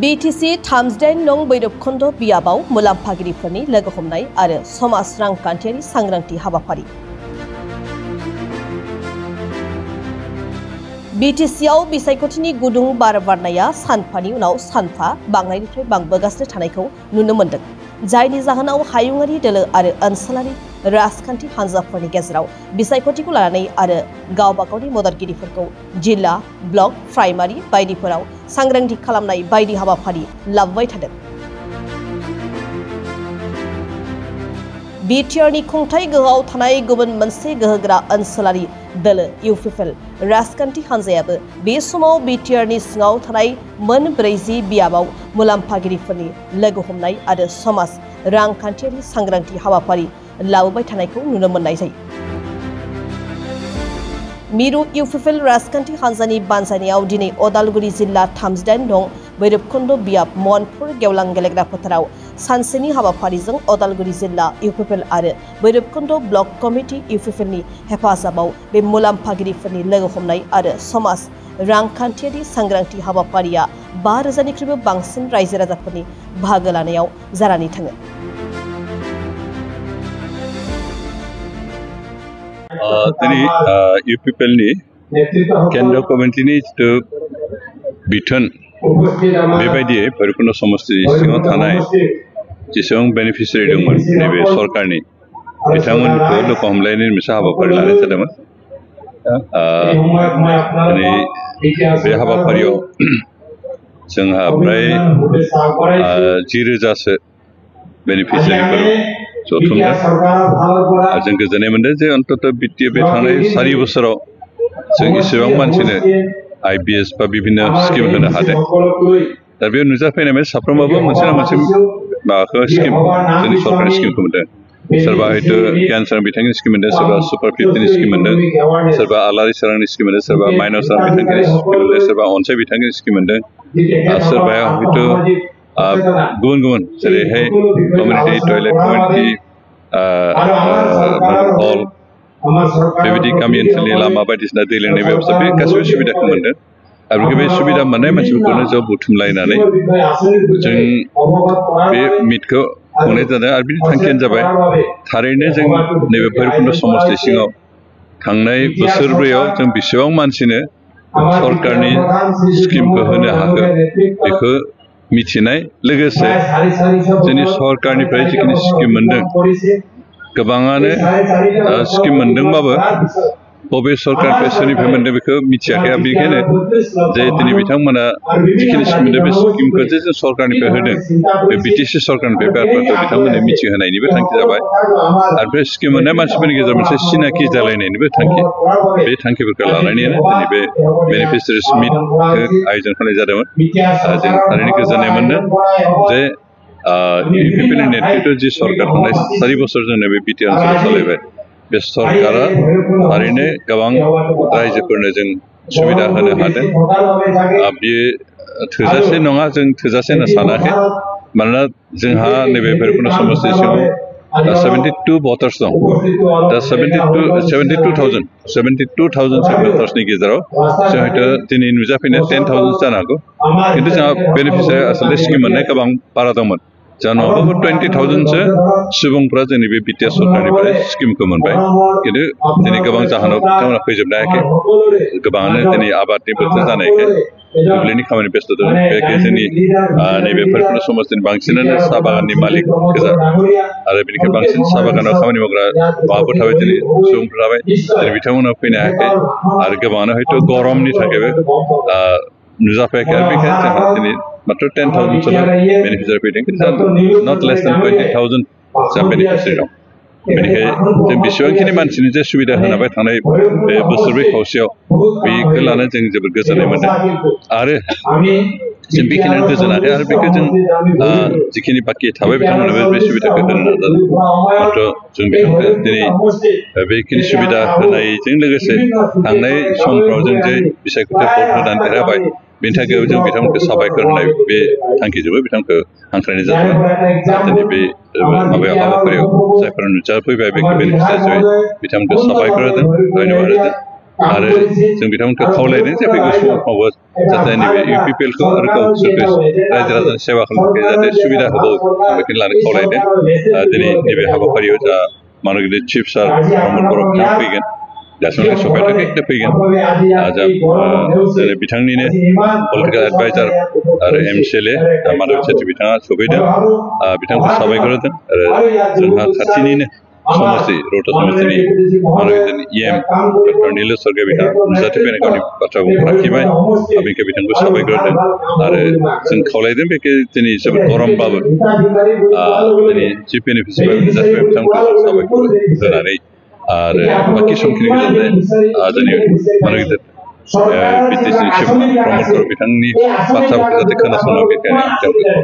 BTC 38 नं बैरबखुन्द बियाबाव मुलाम्फागिरिफोरनि लोगो हमनाय आरो समाज रांखान्थियारि सांग्रांथि हाबाफारि। BTCआव बिसायख'थिनि गुदुं बार बारनाया सानफानि उनाव सानफा बांनायनिफ्राय बांबोगासिनो थानायखौ नुनो मोन्दों, जायनि जाहोनाव हायुङारि दोलो आरो ओनसोलारि राजखान्थि हान्जाफोरनि गेजेराव बिसायख'थिखौ लानानै आरो गावबा गावनि मददगिरिफोरखौ जिल्ला, ब्लक, प्राइमारि बायदिफोराव सांग्रांथि खालामनाय बायदि हाबाफारि लाबोबाय थादों। बिटिआरनि खुंथाय गोहोआव थानाय गुबुन मोनसे गोहोगोरा ओनसोलारि दोलो इउपिपिएल राजखान्थि हान्जायाबो बे समाव बिटिआरनि सिङाव थानाय मोन 40 बियाबाव मुलाम्फागिरिफोरनि लोगो हमनाय आरो समाज रांखान्थियारि सांग्रांथि हाबाफारि लाबोबाय थानायखौ नुनो मोननाय जायो। मिरु इउपिपिएल राजखान्थि हान्जानि बानजायनायाव दिनै अदालगुरि जिल्ला 38 नं बैरबखुन्द बियाब मनपुर गेवलां गेलेग्रा फोथाराव सानसेनि हाबाफारिजों अदालगुरि जिल्ला इउपिपिएल आरो बैरबखुन्द ब्लक कमिटि इउपिपिएलनि हेफाजाबाव बे मुलाम्फागिरिफोरनि लोगो हमनाय आरो समाज रांखान्थियारि सांग्रांथि हाबाफारिया 5,000निख्रुइबो बांसिन रायजो राजाफोरनि बाहागो लानायाव जानानै थाङो। दिनै इउपिपिएलनि केन्द्र कमिटिनि जिथु बिथोन बेबायदियै भैरबकुन्द समस्तिनि सिङाव थानाय जेसेबां बेनिफिसियारि दंमोन नैबे सरकारनि बिथांमोनखौ लोगो हमलायनायनि मोनसे हाबाफारि लानाय जादोंमोन। दिनै बे हाबाफारियाव जोंहा प्राय 10,000सो बेनिफिसियारिफोर जथुमदों। जों गोजोननाय मोनदों जे अन्तत बे थांनाय 4 बोसोराव जों इसेबां मानसिनो आइबिएस बा बिभिन्न स्किम होनो हादों। दा बेयाव नुजाफैनाय साफ्रोमबाबो मोनसे ना मोनसे माबाखौ स्किम जोंनि सरकारनि स्किमखौ मोनदों। सोरबा हयथ' कैंसर बिथांखिनि स्किम मोनदों, सोरबा सुपार 50नि स्किम मोनदों, सोरबा आलारि सोरांनि स्किम मोनदों, सोरबा माइनाव सोरां बिथांखिनि स्किम मोनदों, सोरबा अनसाय बिथांखिनि स्किम मोनदों, सोरबाया हयथ' गुबुन गुबुन जेरैहाय कमिउनिटि टयलेट, कमिउनिटि हल, बेबायदि गामि ओनसोलनि लामा बायदिसिना दै लोंनाय बेबस्था बे गासैबो सुबिदाखौ मोनदों। आरो बे सुबिदा मोननाय मानसिफोरखौनो ज' बुथुमलायनानै जों बे मिटखौ खुंनाय जादों। आरो बिनि थांखियानो जाबाय थारैनो जों नैबे भैरबकुन्द समस्ति सिङाव थांनाय बोसोरब्रैयाव जों बेसेबां मानसिनो सरकारनि स्किमखौ होनो हाखो बेखौ मिथिनाय, लोगोसे जोंनि सरकारनिफ्राय जिखिनि स्किम मोनदों गोबाङानो स्किम मोनदोंबाबो बबे सरकारनिफ्राय सोरनिफ्राय मोनदों बेखौ मिथियाखै। बेनिखायनो जे दिनै बिथांमोना जिखिनि स्किम मोनदों बे स्किमखौ जे जों सरकारनिफ्राय होदों बे बिटिसि सरकारनिफ्राय बिथांमोननो मिथिहोनायनिबो थांखि जाबाय। आरो बे स्किम मोननाय मानसिफोरनि गेजेराव मोनसे सिनाखि जालायनायनिबो थांखि, बे थांखिफोरखौ लानानैनो दिनै बे बेनिफिसियारिस मिटखौ आयोजन खालामनाय जादोंमोन। जों थारैनो गोजोननाय मोनदों जे इउपिपिएलनि नेतृत्वआव जि सरकार थांनाय 4 बोसोर जोंनो बे बिटिआर ओनसोलाव सालायबाय, बे सरकारा थारैनो गोबां रायजोफोरनो जों सुबिदा होनो हादों। बेयो थोजासे नङा, जों थोजासे होनना सानाखै। मानोना जोंहा नैबे भैरबकुन्द समस्ति सिङाव 72 भटार्स दं। दा 72,000 भटार्सनि गेजेराव जों हयथ' दिनै नुजाफैनाया 10,000 जानो हागौ, खिन्थु जोंहा बेनिफिसियारि आसलथे स्किम मोननाय गोबां बारा दंमोन। जोंहा नङाबाबो 20,000सो सुबुंफ्रा जोंनि बे बिटिआर सरकारनिफ्राय स्किमखौ मोनबाय। खिन्थु दिनै गोबां जाहोनाव बिथांमोना फैजोबनो हायाखै। गोबाङानो दिनै आबादनि बोथोर जानायखाय दुब्लिनि खामानि बेस्थ' दङ। बेखाय जोंनि नैबे भैरबकुन्द समस्तिनि बांसिनानो साहा बागाननि मालिक गोजा, आरो बेनिखायनो बांसिन साहा बागानाव खामानि मावग्रा माबाफोर थाबाय, दिनै सुबुंफोर थाबाय, दिनै बिथांमोना फैनो हायाखै। आरो गोबाङानो हयथ' गरमनि थाखायबो नुजाफैयाखै। आरो बेखायनो जोंहा दिनै मात्र 10,000सोल' बेनिफिसियारि फैदों, खिन्थु नट लेस देन 20,000 जोंहा बेनिफिसियारि दं। बेनिखायनो जों बेसेबांखिनि मानसिनो जे सुबिदा होनाबाय थानाय बे बोसोरब्रै खावसेयाव बेखौ लानानै जों जोबोद गोजोननाय मोनदों। आरो जों बेखिनियानो गोजोनाखै, आरो बेखौ जों जिखिनि बाखि थाबाय बिथांमोननोबो बे सुबिदाखौ होनो नाजादों। मात्र जों बिथांखौ दिनै बेखिनि सुबिदा होनायजों लोगोसे थांनाय समफ्राव जों जे बिसायख'थि भट होनानै देरहाबाय, बेनि थाखाय जों बिथांमोनखौ साबायखर होनाय बे थांखिजोंबो बिथांखौ हांख्रायनाय जादोंमोन। दिनै बे माबायाव हाबाफारियाव जायफोरा नुजाफैबाय बे बेनिफिसियारि बिथांमोनखौ साबायखर होदों, धन्यबाद होदों। आरो जों बिथांमोनखौ खावलायदों जे फैगौ समावबो जाहाथे नैबे UPPL खौ आरो गावसोरखौ रायजो राजानि सेवा खालामनो थाखाय जाहाथे सुबिदा होबावो बेखौनो लानो खावलायदों दिनै नैबे हाबाफारियाव जा मानगोदै चिफ सार प्रमद बर' बिथाङा फैगोन दासिमबो सफायनानै फैगोन जा जेरै बिथांनिनो पलिटिकेल एडभाइजार आरो MCLA माधब सेत्रि बिथाङा सफैदों बिथांखौ साबायखर होदों आरो जोंहा खाथिनिनो समस्ति रौता समस्तिनि मानगोदैनि EM डक्टर नीलेश स्वर्गीय बिथाङा नुजाथि फैनाय गावनि बाथ्राखौ लाखिबाय बेखौ बिथांखौ साबायखर होदों आरो जों खावलायदों बेखौ दिनै जोबोद गरमबाबो दिनै चिफ बेनिफिसियारि नुजाथिबाय बिथांखौ साबायखर होनानै आरो बाखि समखिनिखौ जाहाथे जोंनि मानगोदै BTC चिफ प्रमद बर' बिथांनि बाथ्राफोरखौ जाहाथे खोनासंना बेखायनो बिथांखौ